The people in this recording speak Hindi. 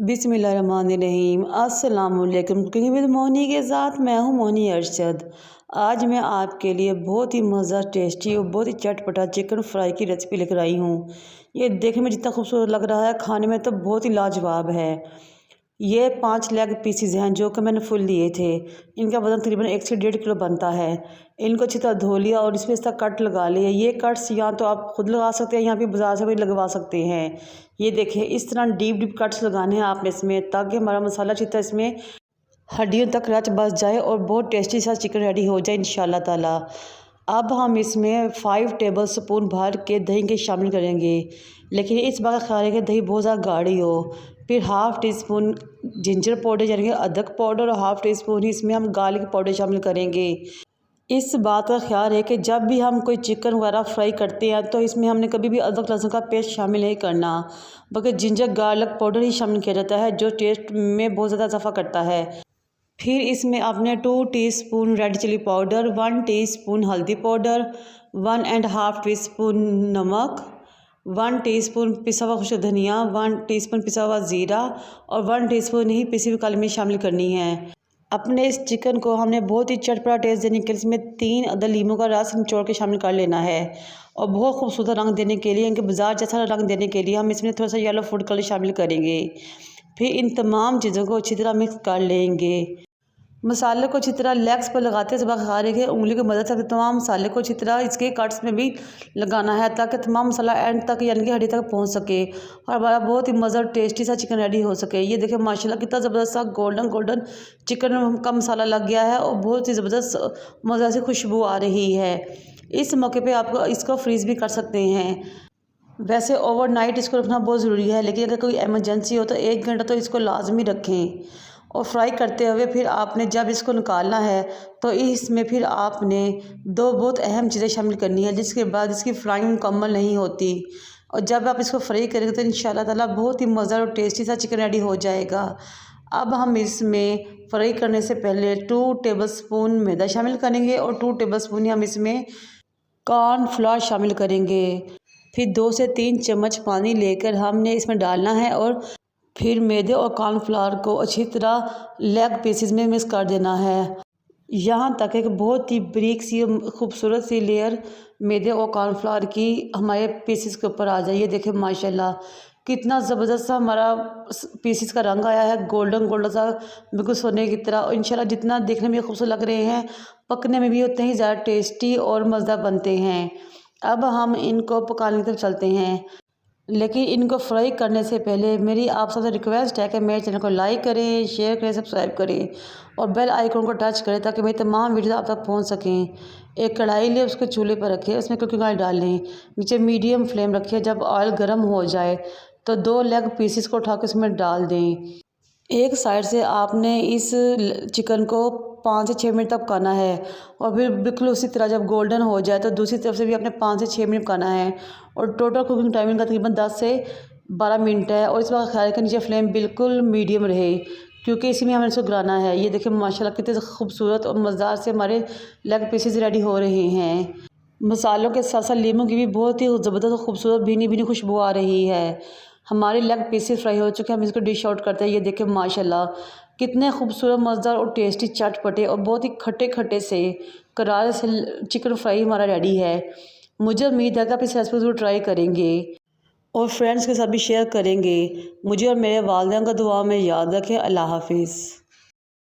बिस्मिल्लाहिर्रहमानिर्रहीम। अस्सलाम वालेकुम। कुकिंग विद मोनी के साथ मैं हूँ मोनी अरशद। आज मैं आपके लिए बहुत ही मज़ा टेस्टी और बहुत ही चटपटा चिकन फ्राई की रेसिपी लेकर आई हूँ। ये देखने में जितना खूबसूरत लग रहा है, खाने में तो बहुत ही लाजवाब है। ये 5 लेग पीसीज हैं जो कि मैंने फुल लिए थे। इनका वज़न तकरीबन 1 से 1.5 किलो बनता है। इनको अच्छी तरह धो लिया और इसमें इसका कट लगा लिया। ये कट्स या तो आप खुद लगा सकते हैं या फिर बाज़ार से भी लगवा सकते हैं। ये देखिए, इस तरह डीप डीप कट्स लगाने हैं आपने इसमें, ताकि हमारा मसाला अच्छी तरह इसमें हड्डियों तक रच बस जाए और बहुत टेस्टी सा चिकन रेडी हो जाए इंशाल्लाह ताला। अब हम इसमें 5 टेबल स्पून भर के दही के शामिल करेंगे, लेकिन इस बात का ख्याल है कि दही बहुत ज़्यादा गाढ़ी हो। फिर half tea spoon ginger powder यानी कि अदरक पाउडर और हाफ़ टी स्पून ही इसमें हम गार्लिक पाउडर शामिल करेंगे। इस बात का ख्याल है कि जब भी हम कोई चिकन वगैरह फ्राई करते हैं तो इसमें हमने कभी भी अदरक लहसुन का पेस्ट शामिल नहीं करना, बल्कि जिंजर गार्लिक पाउडर ही शामिल किया जाता है, जो टेस्ट में बहुत ज़्यादा इजाफा करता है। फिर इसमें आपने 2 teaspoon red chilli powder, 1 teaspoon हल्दी पाउडर, 1.5 टीस्पून नमक, 1 टीस्पून पिसा हुआ खुश्क धनिया, 1 टीस्पून पिसा हुआ ज़ीरा और 1 टीस्पून ही पिसी हुई काली मिर्च शामिल करनी है। अपने इस चिकन को हमने बहुत ही चटपटा टेस्ट देने के लिए इसमें 3 अदद लीमू का रस निचोड़ के शामिल कर लेना है। और बहुत खूबसूरत रंग देने के लिए, इनके बाजार जैसा रंग देने के लिए हम इसमें थोड़ा सा येलो फूड कलर शामिल करेंगे। फिर इन तमाम चीज़ों को अच्छी तरह मिक्स कर लेंगे। मसाले को अच्छी तरह लेग्स पर लगाते समय ख्याल रखें उंगली की मदद से तमाम मसाले को अच्छी तरह इसके कट्स में भी लगाना है, ताकि तमाम मसाला एंड तक यानी कि हड्डी तक पहुंच सके और हमारा बहुत ही मज़ा टेस्टी सा चिकन रेडी हो सके। ये देखिए माशाल्लाह कितना ज़बरदस्त सा गोल्डन चिकन का मसाला लग गया है और बहुत ही ज़बरदस्त मज़ा से खुशबू आ रही है। इस मौके पर आप इसको फ्रीज़ भी कर सकते हैं। वैसे ओवरनाइट इसको रखना बहुत ज़रूरी है, लेकिन अगर कोई इमरजेंसी हो तो 1 घंटा तो इसको लाजमी रखें। और फ्राई करते हुए फिर आपने जब इसको निकालना है तो इसमें फिर आपने 2 बहुत अहम चीज़ें शामिल करनी है, जिसके बाद इसकी फ्राइंग मुकम्मल नहीं होती। और जब आप इसको फ्राई करेंगे तो इंशाल्लाह ताला बहुत ही मज़ेदार और टेस्टी सा चिकन रेडी हो जाएगा। अब हम इसमें फ्राई करने से पहले 2 टेबल स्पून मैदा शामिल करेंगे और 2 टेबल स्पून ही हम इसमें कॉर्नफ्लोर शामिल करेंगे। फिर 2 से 3 चम्मच पानी लेकर हमने इसमें डालना है और फिर मैदे और कॉर्नफ्लावर को अच्छी तरह लेग पीसेस में मिक्स कर देना है, यहाँ तक एक बहुत ही बारीक सी खूबसूरत सी लेयर मैदे और कॉर्नफ्लावर की हमारे पीसेस के ऊपर आ जाए। ये देखें माशाल्लाह कितना ज़बरदस्त सा हमारा पीसेस का रंग आया है, गोल्डन सा बिल्कुल सोने की तरह। और इंशाल्लाह जितना देखने में खूबसूरत लग रहे हैं, पकने में भी उतने ही ज़्यादा टेस्टी और मज़ेदार बनते हैं। अब हम इनको पकाने की तरफ चलते हैं, लेकिन इनको फ्राई करने से पहले मेरी आप सबसे रिक्वेस्ट है कि मेरे चैनल को लाइक करें, शेयर करें, सब्सक्राइब करें और बेल आइकन को टच करें, ताकि मेरी तमाम वीडियो आप तक पहुंच सकें। एक कढ़ाई ले, उसको चूल्हे पर रखें, उसमें कुकिंग ऑयल डाल लें, नीचे मीडियम फ्लेम रखें। जब ऑयल गर्म हो जाए तो 2 लेग पीसेस को उठा के उसमें डाल दें। एक साइड से आपने इस चिकन को 5 से 6 मिनट तक पकाना है और फिर बिल्कुल उसी तरह जब गोल्डन हो जाए तो दूसरी तरफ से भी आपने 5 से 6 मिनट पकाना है। और टोटल कुकिंग टाइमिंग का तकरीबन 10 से 12 मिनट है। और इस बात का ख्याल रखें नीचे फ्लेम बिल्कुल मीडियम रहे, क्योंकि इसी में हमें इसको गिराना है। ये देखिए माशाल्लाह कितने खूबसूरत और मज़ेदार से हमारे लेग पीसेस रेडी हो रहे हैं। मसालों के साथ साथ लीमू की भी बहुत ही ज़बरदस्त और खूबसूरत भीनी खुशबू आ रही है। हमारे लेग पीसेस फ्राई हो चुके हैं, हम इसको डिश आउट करते हैं। ये देखें माशाल्लाह कितने खूबसूरत, मज़ेदार और टेस्टी चटपटे और बहुत ही खट्टे से करारे से चिकन फ्राई हमारा रेडी है। मुझे उम्मीद है कि आप इस रेसिपी को ट्राई करेंगे और फ्रेंड्स के साथ भी शेयर करेंगे। मुझे और मेरे वालिदैन का दुआ में याद रखें। अल्लाह हाफिज़।